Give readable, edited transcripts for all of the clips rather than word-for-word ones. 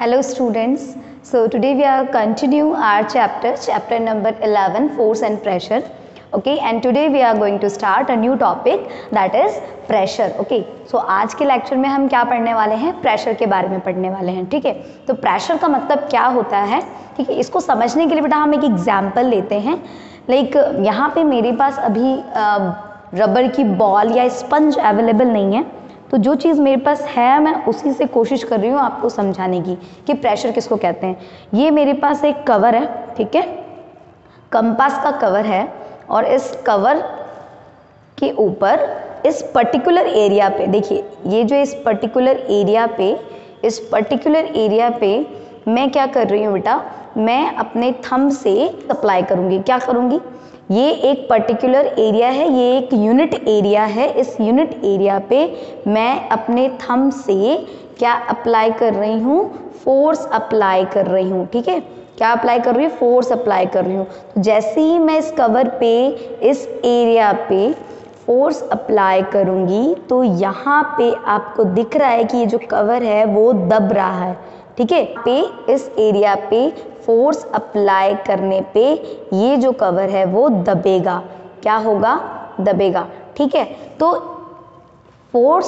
Hello students, so today we are continue our chapter number 11, force and pressure. Okay, and today we are going to start a new topic that is pressure. Okay, so आज के lecture में हम क्या पढ़ने वाले हैं, pressure के बारे में पढ़ने वाले हैं. ठीक है, तो प्रेशर का मतलब क्या होता है, ठीक है, इसको समझने के लिए बेटा हम एक एग्जाम्पल लेते हैं. लाइक यहाँ पे मेरे पास अभी रबर की बॉल या स्पंज अवेलेबल नहीं है, तो जो चीज़ मेरे पास है मैं उसी से कोशिश कर रही हूँ आपको समझाने की कि प्रेशर किसको कहते हैं. ये मेरे पास एक कवर है, ठीक है, कंपास का कवर है, और इस कवर के ऊपर इस पर्टिकुलर एरिया पे देखिए, ये जो इस पर्टिकुलर एरिया पे मैं क्या कर रही हूँ बेटा, मैं अपने थंब से अप्लाई करूँगी. क्या करूँगी, ये एक पर्टिकुलर एरिया है, ये एक यूनिट एरिया है. इस यूनिट एरिया पे मैं अपने थंब से क्या अप्लाई कर रही हूँ, फोर्स अप्लाई कर रही हूँ. ठीक है, क्या अप्लाई कर रही हूँ, फोर्स अप्लाई कर रही हूँ. तो जैसे ही मैं इस कवर पे, इस एरिया पे फोर्स अप्लाई करूँगी तो यहाँ पे आपको दिख रहा है कि ये जो कवर है वो दब रहा है. ठीक है, पे इस एरिया पे फोर्स अप्लाई करने पे ये जो कवर है वो दबेगा. क्या होगा, दबेगा. ठीक है, तो फोर्स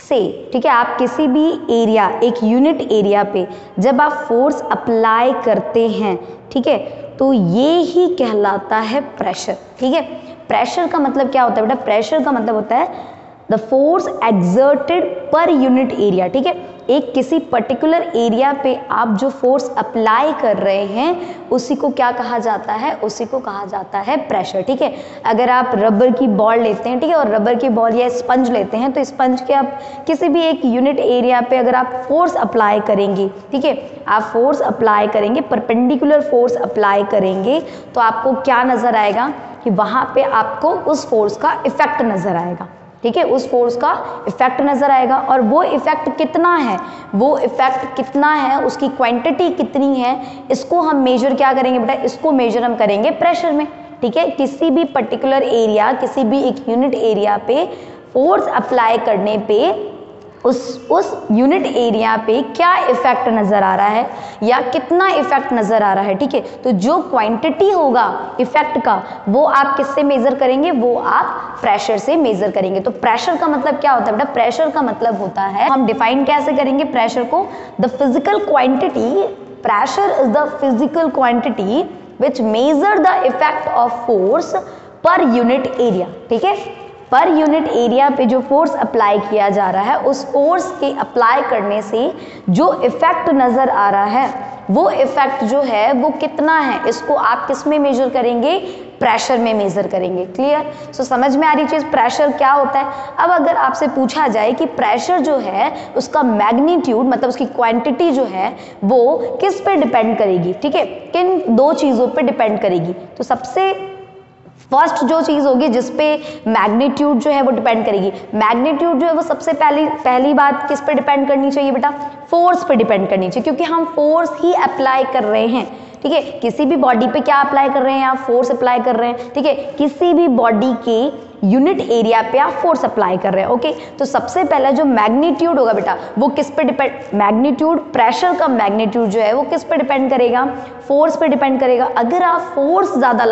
से, ठीक है, आप किसी भी एरिया, एक यूनिट एरिया पे जब आप फोर्स अप्लाई करते हैं, ठीक है, तो ये ही कहलाता है प्रेशर. ठीक है, प्रेशर का मतलब क्या होता है बेटा, प्रेशर का मतलब होता है द फोर्स एक्सर्टेड पर यूनिट एरिया. ठीक है, एक किसी पर्टिकुलर एरिया पे आप जो फोर्स अप्लाई कर रहे हैं उसी को क्या कहा जाता है, उसी को कहा जाता है प्रेशर. ठीक है, अगर आप रबर की बॉल लेते हैं, ठीक है, और रबर की बॉल या स्पंज लेते हैं, तो स्पंज के आप किसी भी एक यूनिट एरिया पे अगर आप फोर्स अप्लाई करेंगे, ठीक है, आप फोर्स अप्लाई करेंगे, परपेंडिकुलर फोर्स अप्लाई करेंगे, तो आपको क्या नज़र आएगा कि वहाँ पे आपको उस फोर्स का इफेक्ट नज़र आएगा. ठीक है, उस फोर्स का इफेक्ट नज़र आएगा, और वो इफेक्ट कितना है, वो इफेक्ट कितना है, उसकी क्वांटिटी कितनी है, इसको हम मेजर क्या करेंगे बेटा, इसको मेजर हम करेंगे प्रेशर में. ठीक है, किसी भी पर्टिकुलर एरिया, किसी भी एक यूनिट एरिया पे फोर्स अप्लाई करने पे उस यूनिट एरिया पे क्या इफेक्ट नज़र आ रहा है या कितना इफेक्ट नज़र आ रहा है. ठीक है, तो जो क्वांटिटी होगा इफेक्ट का वो आप किससे मेज़र करेंगे, वो आप प्रेशर से मेज़र करेंगे. तो प्रेशर का मतलब क्या होता है बेटा, प्रेशर का मतलब होता है, हम डिफाइन कैसे करेंगे प्रेशर को, the physical quantity, pressure is the physical quantity which measure the effect of force पर यूनिट एरिया. ठीक है, पर यूनिट एरिया पे जो फोर्स अप्लाई किया जा रहा है, उस फोर्स के अप्लाई करने से जो इफेक्ट नज़र आ रहा है, वो इफेक्ट जो है वो कितना है, इसको आप किस में मेजर करेंगे, प्रेशर में मेजर करेंगे. क्लियर, सो समझ में आ रही चीज़, प्रेशर क्या होता है. अब अगर आपसे पूछा जाए कि प्रेशर जो है उसका मैग्नीट्यूड, मतलब उसकी क्वांटिटी जो है वो किस पे डिपेंड करेगी, ठीक है, किन दो चीज़ों पे डिपेंड करेगी, तो सबसे फर्स्ट जो चीज़ होगी जिसपे मैग्नीट्यूड जो है वो डिपेंड करेगी, मैग्नीट्यूड जो है वो सबसे पहली बात किस पे डिपेंड करनी चाहिए बेटा, फोर्स पे डिपेंड करनी चाहिए, क्योंकि हम फोर्स ही अप्लाई कर रहे हैं. ठीक है, किसी भी बॉडी पे क्या अप्लाई कर रहे हैं, आप फोर्स अप्लाई कर रहे हैं. ठीक है, किसी भी बॉडी के यूनिट एरिया पे आप फोर्स अप्लाई कर रहे हैं. ओके, तो सबसे पहला जो मैग्नीट्यूड होगा बेटा वो किस पे डिपेंड, मैग्नीट्यूड, प्रेशर का मैग्नीट्यूड जो है वो किस पे डिपेंड करेगा, फोर्स पे डिपेंड करेगा. अगर आप फोर्स ज़्यादा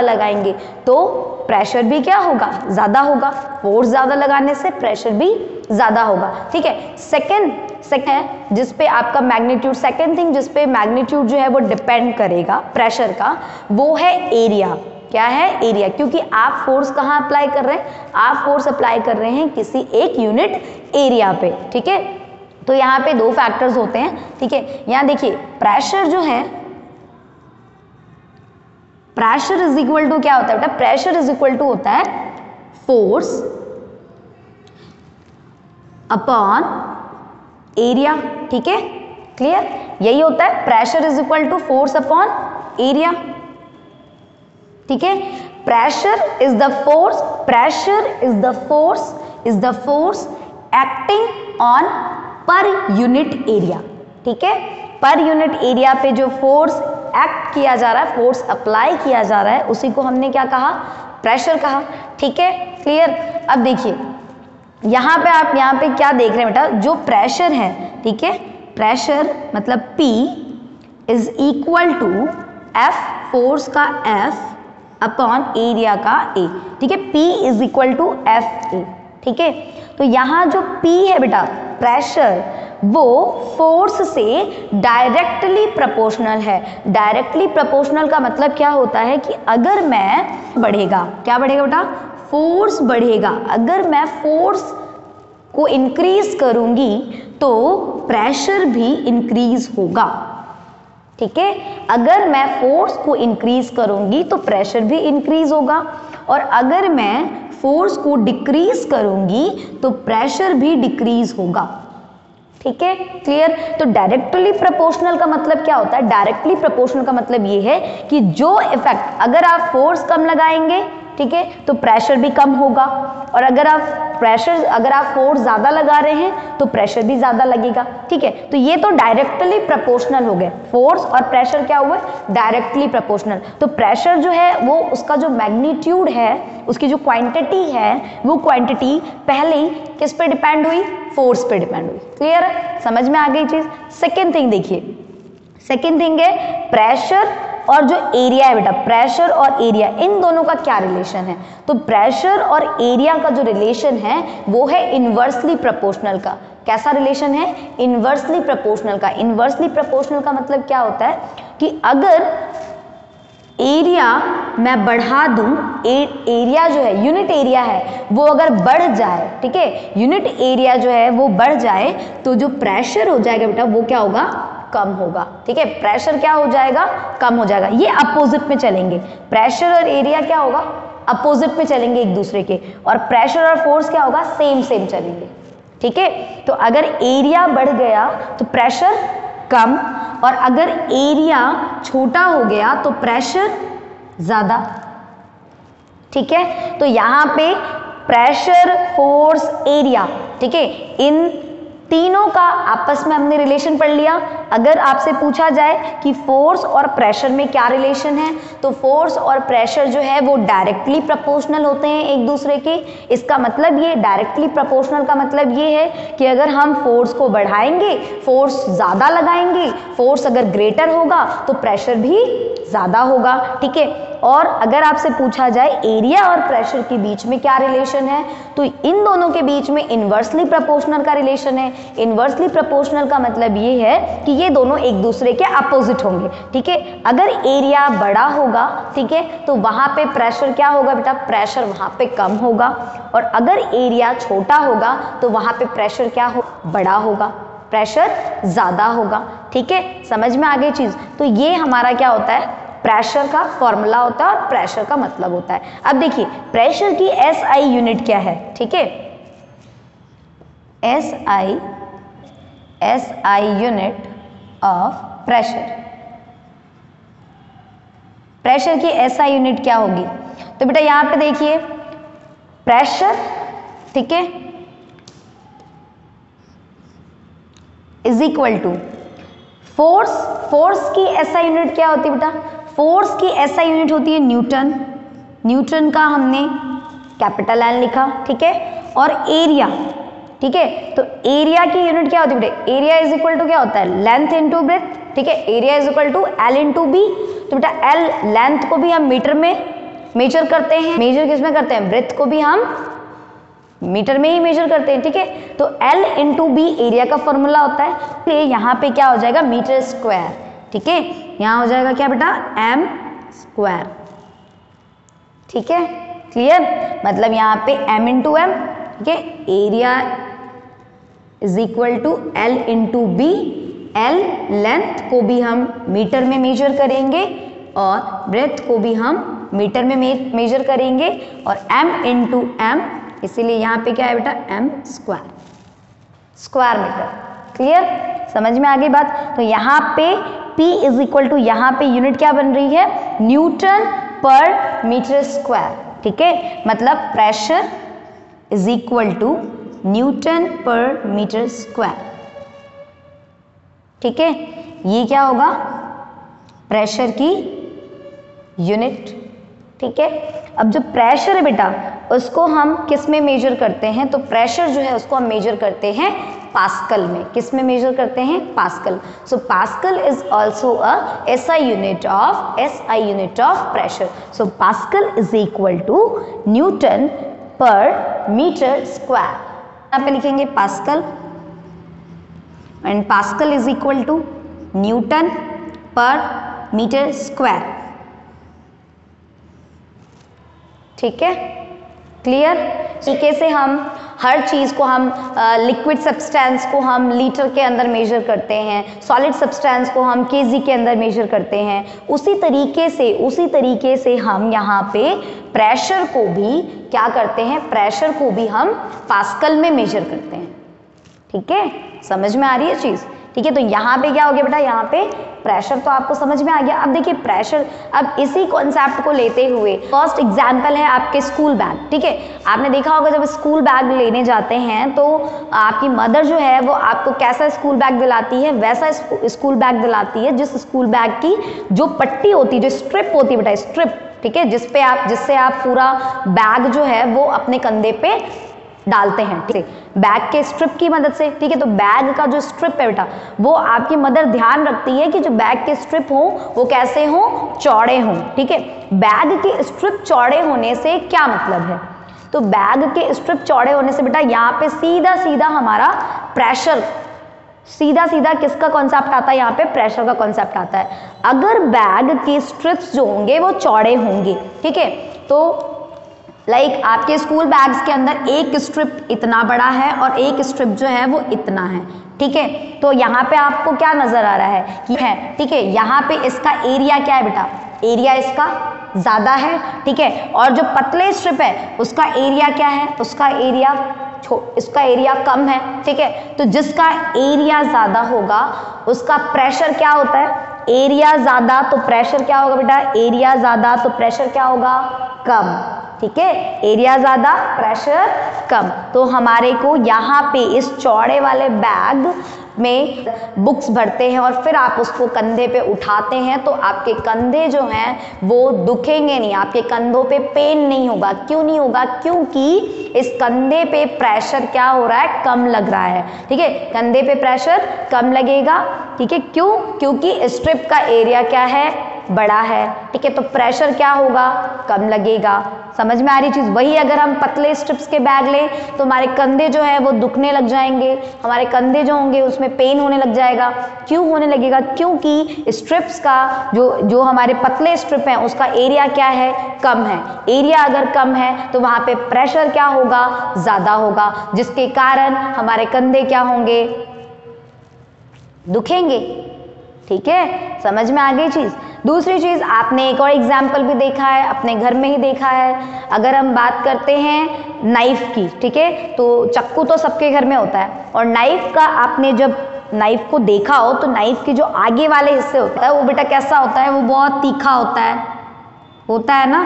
लगाएंगे, तो प्रेशर भी क्या होगा, ज़्यादा होगा. फोर्स ज़्यादा लगाने से प्रेशर भी ज़्यादा होगा. ठीक है, सेकेंड है जिसपे आपका मैग्नीट्यूड, सेकेंड थिंग जिसपे मैग्नीट्यूड जो है वो डिपेंड करेगा प्रेशर का, वो है एरिया. क्या है, एरिया, क्योंकि आप फोर्स कहाँ अप्लाई कर रहे हैं, आप फोर्स अप्लाई कर रहे हैं किसी एक यूनिट एरिया पे. ठीक है, तो यहाँ पे दो फैक्टर्स होते हैं. ठीक है, यहाँ देखिए प्रेशर जो है, प्रेशर इज इक्वल टू क्या होता है बेटा, प्रेशर इज इक्वल टू होता है फोर्स अपॉन एरिया. ठीक है, क्लियर, यही होता है, pressure is equal to force upon area. ठीक है, pressure is the force acting on per unit area. ठीक है, पर यूनिट एरिया पे जो फोर्स एक्ट किया जा रहा है, फोर्स अप्लाई किया जा रहा है, उसी को हमने क्या कहा, प्रेशर कहा. ठीक है, क्लियर. अब देखिए यहाँ पे आप यहाँ पे क्या देख रहे हैं बेटा, जो प्रेशर है, ठीक है, प्रेशर मतलब P is equal to F, force का F अपॉन एरिया का A, ठीक है, P is equal to F A, ठीक है। तो यहाँ जो P है बेटा प्रेशर, वो फोर्स से डायरेक्टली प्रोपोर्शनल है। डायरेक्टली प्रोपोर्शनल का मतलब क्या होता है कि अगर मैं बढ़ेगा, क्या बढ़ेगा बेटा, फोर्स बढ़ेगा, अगर मैं फोर्स को इंक्रीज करूंगी तो प्रेशर भी इंक्रीज होगा, ठीक है। अगर मैं फोर्स को इंक्रीज करूंगी तो प्रेशर भी इंक्रीज होगा, और अगर मैं फोर्स को डिक्रीज करूंगी तो प्रेशर भी डिक्रीज होगा, ठीक है, क्लियर। तो डायरेक्टली प्रोपोर्शनल का मतलब क्या होता है, डायरेक्टली प्रोपोर्शनल का मतलब ये है कि जो इफेक्ट, अगर आप फोर्स कम लगाएंगे, ठीक है, तो प्रेशर भी कम होगा, और अगर आप फोर्स ज्यादा लगा रहे हैं तो प्रेशर भी ज्यादा लगेगा, ठीक है। तो ये तो डायरेक्टली प्रोपोर्शनल हो गए, फोर्स और प्रेशर क्या हुए, डायरेक्टली प्रोपोर्शनल। तो प्रेशर जो है वो उसका जो मैग्नीट्यूड है, उसकी जो क्वांटिटी है, वो क्वांटिटी पहले ही किस पे डिपेंड हुई, फोर्स पे डिपेंड हुई, क्लियर है, समझ में आ गई चीज। सेकेंड थिंग देखिए, सेकेंड थिंग है प्रेशर और जो एरिया है बेटा, प्रेशर और एरिया, इन दोनों का क्या रिलेशन है। तो प्रेशर और एरिया का जो रिलेशन है वो है इनवर्सली प्रोपोर्शनल का। कैसा रिलेशन है, इनवर्सली प्रोपोर्शनल का। इनवर्सली प्रोपोर्शनल का मतलब क्या होता है कि अगर एरिया मैं बढ़ा दूं, एरिया जो है, यूनिट एरिया है, वो अगर बढ़ जाए, ठीक है, यूनिट एरिया जो है वो बढ़ जाए, तो जो प्रेशर हो जाएगा बेटा वो क्या होगा, कम होगा, ठीक है। प्रेशर क्या हो जाएगा, कम हो जाएगा। ये अपोजिट में चलेंगे, प्रेशर और एरिया क्या होगा, अपोजिट में चलेंगे एक दूसरे के, और प्रेशर और फोर्स क्या होगा, सेम सेम चलेंगे, ठीक है। तो अगर एरिया बढ़ गया तो प्रेशर कम, और अगर एरिया छोटा हो गया तो प्रेशर ज्यादा, ठीक है। तो यहां पे प्रेशर, फोर्स, एरिया, ठीक है, इन तीनों का आपस में हमने रिलेशन पढ़ लिया। अगर आपसे पूछा जाए कि फोर्स और प्रेशर में क्या रिलेशन है, तो फोर्स और प्रेशर जो है वो डायरेक्टली प्रोपोर्शनल होते हैं एक दूसरे के। इसका मतलब ये, डायरेक्टली प्रोपोर्शनल का मतलब ये है कि अगर हम फोर्स को बढ़ाएंगे, फोर्स ज्यादा लगाएंगे, फोर्स अगर ग्रेटर होगा तो प्रेशर भी ज्यादा होगा, ठीक है। और अगर आपसे पूछा जाए एरिया और प्रेशर के बीच में क्या रिलेशन है, तो इन दोनों के बीच में इनवर्सली प्रोपोर्शनल का रिलेशन है। इनवर्सली प्रोपोर्शनल का मतलब ये है कि ये दोनों एक दूसरे के अपोजिट होंगे, ठीक है। अगर एरिया बड़ा होगा, ठीक है, तो वहां पे प्रेशर क्या होगा बेटा, प्रेशर वहां पे कम होगा, और अगर एरिया छोटा होगा तो वहां पे प्रेशर क्या हो, बड़ा होगा, प्रेशर ज्यादा होगा, ठीक है। समझ में आ गई चीज। तो ये हमारा क्या होता है, प्रेशर का फॉर्मूला होता है और प्रेशर का मतलब होता है। अब देखिए प्रेशर की एसआई यूनिट क्या है, ठीक है, SI unit of pressure. Pressure की एसआई यूनिट क्या होगी, तो बेटा यहां पे देखिए प्रेशर, ठीक है, is equal to force. Force की एसआई यूनिट क्या होती है बेटा, फोर्स की एसआई यूनिट होती है न्यूटन। न्यूटन का हमने कैपिटल एन लिखा, ठीक है। और एरिया, ठीक है, तो एरिया की यूनिट क्या होती है बेटा, एरिया इज इक्वल टू क्या होता है, लेंथ इनटू ब्रेथ, ठीक है। Area is equal to L into B. तो बेटा एल, लेंथ को भी हम मीटर में मेजर करते हैं, मेजर किस में करते हैं, ब्रेथ को भी हम मीटर में ही मेजर करते हैं, ठीक है। तो L इंटू बी एरिया का फॉर्मूला होता है। तो यहाँ पे क्या हो जाएगा, मीटर स्क्वायर, ठीक है। यहाँ हो जाएगा क्या बेटा, m स्क्वायर, ठीक है, क्लियर। मतलब यहाँ पे m इंटू एम, ठीक है, area is equal to L into B. L length को भी हम मीटर में मेजर करेंगे और ब्रेथ को भी हम मीटर में मेजर करेंगे, और m इंटू एम, इसीलिए यहाँ पे क्या है बेटा, m square, square metre, clear, समझ में आ गई बात। तो यहाँ पे P इज इक्वल टू, यहाँ पे यूनिट क्या बन रही है, न्यूटन पर मीटर स्क्वायर, ठीक है। मतलब pressure is equal to newton per metre square, ठीक है। ये क्या होगा, प्रेशर की यूनिट, ठीक है। अब जो प्रेशर है बेटा, उसको हम किस में मेजर करते हैं? तो प्रेशर जो है उसको हम मेजर करते हैं पास्कल में। किस में मेजर करते हैं? Pascal. So pascal is also a SI unit of pressure. So pascal is equal to newton per metre square. यहाँ पे लिखेंगे pascal and pascal is equal to newton per metre square. ठीक है, क्लियर? तरीके से हम हर चीज़ को हम लिक्विड सब्सटेंस को हम लीटर के अंदर मेजर करते हैं, सॉलिड सब्सटेंस को हम केजी के अंदर मेजर करते हैं, उसी तरीके से हम यहाँ पे प्रेशर को भी क्या करते हैं? प्रेशर को भी हम पास्कल में मेजर करते हैं। ठीक है, समझ में आ रही है चीज़? ठीक है, तो यहाँ पे क्या हो गया बेटा? यहाँ पे प्रेशर तो आपको समझ में आ गया। अब देखिए प्रेशर, अब इसी कॉन्सेप्ट को लेते हुए फर्स्ट एग्जांपल है आपके स्कूल बैग। ठीक है, आपने देखा होगा जब स्कूल बैग लेने जाते हैं तो आपकी मदर जो है वो आपको कैसा स्कूल बैग दिलाती है? वैसा स्कूल बैग दिलाती है जिस स्कूल बैग की जो पट्टी होती है, जो स्ट्रिप होती है बेटा, स्ट्रिप, ठीक है, जिससे आप पूरा बैग जो है वो अपने कंधे पे डालते हैं, ठीक है, बैग के स्ट्रिप की मदद से। ठीक है, तो बैग का जो स्ट्रिप है बेटा वो आपकी मदर ध्यान रखती है कि जो बैग के स्ट्रिप हो वो कैसे हो? चौड़े हों। ठीक है, बैग के स्ट्रिप चौड़े होने से क्या मतलब है? तो बैग के स्ट्रिप चौड़े होने से बेटा यहाँ पे सीधा सीधा हमारा प्रेशर, सीधा सीधा किसका कॉन्सेप्ट आता है? यहाँ पे प्रेशर का कॉन्सेप्ट आता है। अगर बैग के स्ट्रिप्स जो होंगे वो चौड़े होंगे, ठीक है, तो लाइक आपके स्कूल बैग्स के अंदर एक स्ट्रिप इतना बड़ा है और एक स्ट्रिप जो है वो इतना है। ठीक है, तो यहाँ पे आपको क्या नजर आ रहा है कि है, ठीक है, यहाँ पे इसका एरिया क्या है बेटा? एरिया इसका ज्यादा है। ठीक है, और जो पतले स्ट्रिप है उसका एरिया क्या है? इसका एरिया कम है। ठीक है, तो जिसका एरिया ज्यादा होगा उसका प्रेशर क्या होता है? एरिया ज्यादा तो प्रेशर क्या होगा बेटा? एरिया ज्यादा तो प्रेशर क्या होगा? कम। ठीक है, एरिया ज्यादा प्रेशर कम। तो हमारे को यहाँ पे इस चौड़े वाले बैग में बुक्स भरते हैं और फिर आप उसको कंधे पे उठाते हैं तो आपके कंधे जो हैं वो दुखेंगे नहीं, आपके कंधों पे पेन नहीं होगा। क्यों नहीं होगा? क्योंकि इस कंधे पे प्रेशर क्या हो रहा है? कम लग रहा है। ठीक है, कंधे पे प्रेशर कम लगेगा। ठीक है, क्यों? क्योंकि स्ट्रिप का एरिया क्या है? बड़ा है। ठीक है, तो प्रेशर क्या होगा? कम लगेगा। समझ में आ रही चीज? वही अगर हम पतले स्ट्रिप्स के बैग लें तो हमारे कंधे जो है वो दुखने लग जाएंगे, हमारे कंधे जो होंगे उसमें पेन होने लग जाएगा। क्यों होने लगेगा? क्योंकि स्ट्रिप्स का जो हमारे पतले स्ट्रिप हैं उसका एरिया क्या है? कम है। एरिया अगर कम है तो वहां पे प्रेशर क्या होगा? ज्यादा होगा, जिसके कारण हमारे कंधे क्या होंगे? दुखेंगे। ठीक है, समझ में आ गई चीज? दूसरी चीज, आपने एक और एग्जाम्पल भी देखा है, अपने घर में ही देखा है। अगर हम बात करते हैं नाइफ की, ठीक है, तो चक्कू तो सबके घर में होता है और नाइफ का आपने जब नाइफ को देखा हो तो नाइफ के जो आगे वाले हिस्से होता है वो बेटा कैसा होता है? वो बहुत तीखा होता है ना?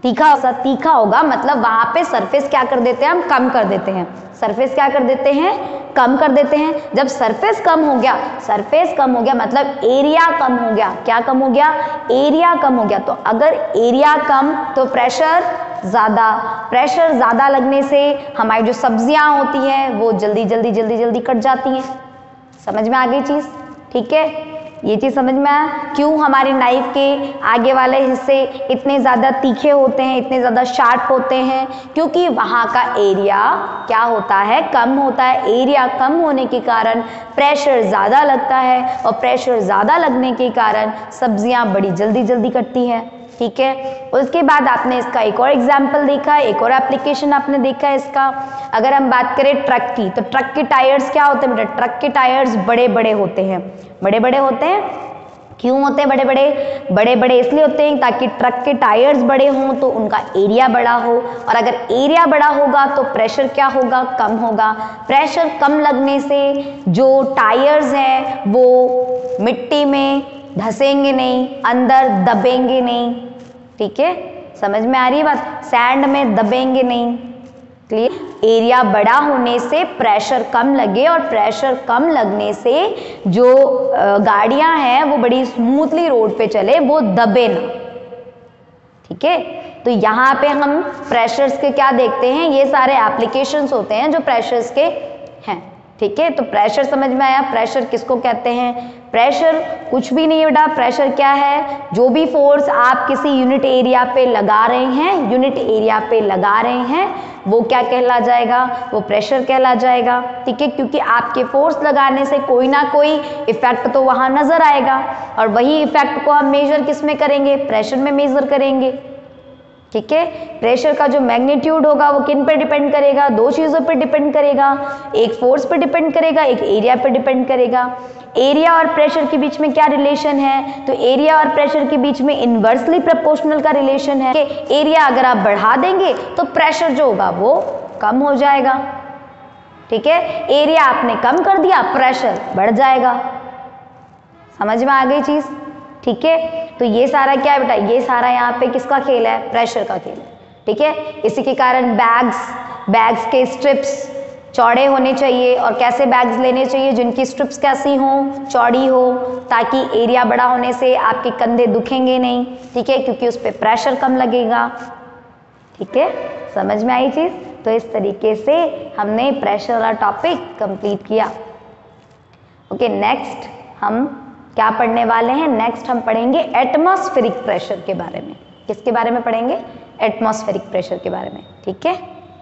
तीखा होगा, मतलब वहां पे सरफेस क्या कर देते हैं? हम कम कर देते हैं। सरफेस क्या कर देते हैं? कम कर देते हैं। जब सरफेस कम हो गया मतलब एरिया कम हो गया। क्या कम हो गया? एरिया कम हो गया। तो अगर एरिया कम तो प्रेशर ज्यादा लगने से हमारी जो सब्जियां होती हैं वो जल्दी कट जाती हैं। समझ में आ गई चीज? ठीक है, ये चीज समझ में आया? क्यों हमारी नाइफ के आगे वाले हिस्से इतने ज्यादा तीखे होते हैं, इतने ज्यादा शार्प होते हैं? क्योंकि वहां का एरिया क्या होता है? कम होता है। एरिया कम होने के कारण प्रेशर ज्यादा लगता है और प्रेशर ज्यादा लगने के कारण सब्जियां बड़ी जल्दी कटती हैं। ठीक है, उसके बाद आपने इसका एक और एग्जाम्पल देखा है, एक और एप्लीकेशन आपने देखा है इसका। अगर हम बात करें ट्रक की, तो ट्रक के टायर्स क्या होते हैं बेटा? ट्रक के टायर्स बड़े होते हैं। बड़े होते हैं। क्यों होते हैं बड़े? इसलिए होते हैं ताकि ट्रक के टायर्स बड़े हों तो उनका एरिया बड़ा हो, और अगर एरिया बड़ा होगा तो प्रेशर क्या होगा? कम होगा। प्रेशर कम लगने से जो टायर्स हैं वो मिट्टी में धसेंगे नहीं, अंदर दबेंगे नहीं। ठीक है, समझ में आ रही है बात? सैंड में दबेंगे नहीं। क्लियर? एरिया बड़ा होने से प्रेशर कम लगे और प्रेशर कम लगने से जो गाड़ियां हैं वो बड़ी स्मूथली रोड पे चले, वो दबे ना। ठीक है, तो यहाँ पे हम प्रेशर्स के क्या देखते हैं, ये सारे एप्लीकेशंस होते हैं जो प्रेशर्स के हैं। ठीक है, तो प्रेशर समझ में आया। प्रेशर किसको कहते हैं? प्रेशर कुछ भी नहीं है बेटा, प्रेशर क्या है? जो भी फोर्स आप किसी यूनिट एरिया पे लगा रहे हैं, यूनिट एरिया पे लगा रहे हैं, वो क्या कहला जाएगा? वो प्रेशर कहला जाएगा। ठीक है, क्योंकि आपके फोर्स लगाने से कोई ना कोई इफेक्ट तो वहां नजर आएगा, और वही इफेक्ट को हम मेजर किस में करेंगे? प्रेशर में मेजर करेंगे। ठीक है, प्रेशर का जो मैग्नीट्यूड होगा वो किन पर डिपेंड करेगा? दो चीजों पर डिपेंड करेगा, एक फोर्स पर डिपेंड करेगा, एक एरिया पर डिपेंड करेगा। एरिया और प्रेशर के बीच में क्या रिलेशन है? तो एरिया और प्रेशर के बीच में इनवर्सली प्रोपोर्शनल का रिलेशन है। एरिया अगर आप बढ़ा देंगे तो प्रेशर जो होगा वो कम हो जाएगा। ठीक है, एरिया आपने कम कर दिया, प्रेशर बढ़ जाएगा। समझ में आ गई चीज? ठीक है, तो ये सारा क्या है बेटा? ये सारा यहाँ पे किसका खेल है? प्रेशर का खेल है। ठीक है, इसी के कारण बैग्स के स्ट्रिप्स चौड़े होने चाहिए, और कैसे बैग्स लेने चाहिए? जिनकी स्ट्रिप्स कैसी हो? चौड़ी हो, ताकि एरिया बड़ा होने से आपके कंधे दुखेंगे नहीं। ठीक है, क्योंकि उस पर प्रेशर कम लगेगा। ठीक है, समझ में आई चीज? तो इस तरीके से हमने प्रेशर वाला टॉपिक कंप्लीट किया। ओके, नेक्स्ट हम क्या पढ़ने वाले हैं? नेक्स्ट हम पढ़ेंगे एटमॉस्फेरिक प्रेशर के बारे में। किसके बारे में पढ़ेंगे? एटमॉस्फेरिक प्रेशर के बारे में। ठीक है।